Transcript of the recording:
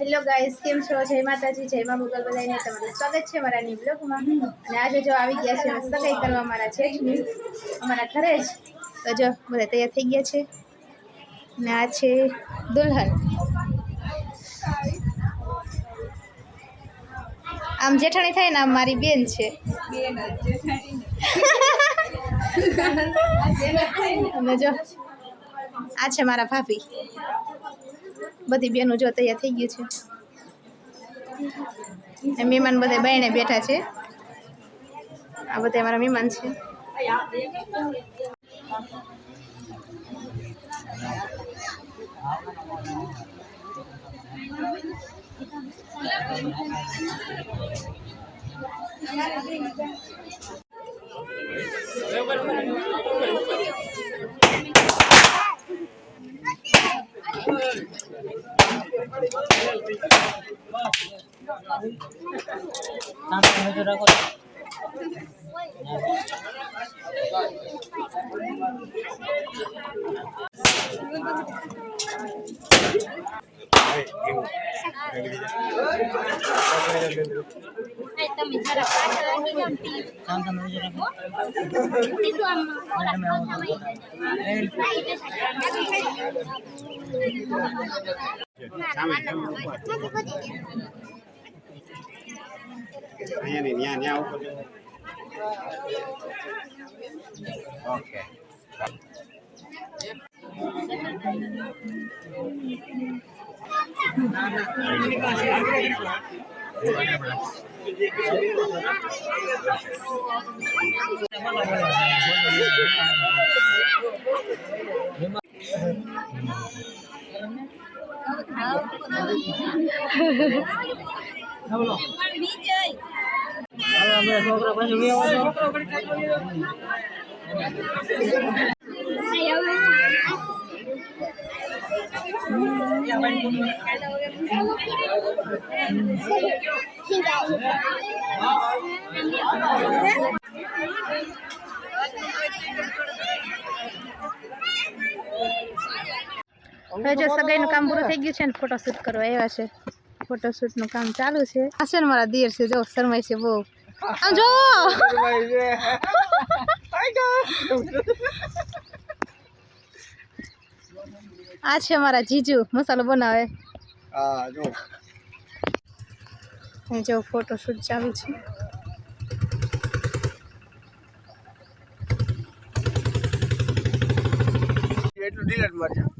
Hello guys, કેમ છો? જય માતાજી, જય મા મોગલ બધાને તમારું સ્વાગત છે મારા ન્યુ બ્લોગમાં। અને આજે જો આવી ગયા છે સગાઈ કરવા મારા જેઠની અમારા ઘરે જ। તો જો બધા તૈયાર થઈ ગયા છે અને આ છે દુલ્હન। આમ જેઠાણી થાય ને આમ મારી બેન છે। અને જો આ છે મારા ભાભી। બધી બેનો જો તૈયાર થઈ ગયું છે। મહેમાન બધા બાયણે બેઠા છે। આ બધા મારા મહેમાન છે। Okay. હવે જો સગાઈનું કામ પૂરું થઈ ગયું છે ને ફોટોશૂટ કરવા આવ્યા છે। ફોટોશૂટનું કામ ચાલુ છે। આ છે ને મારા દિયર છે, જો શરમાય છે બહુ। આમ જો આ છે મારા જીજુ, મસાલો બનાવે। જો ફોટોશૂટ ચાલુ છે। એટલું ડિલીટ મારજો।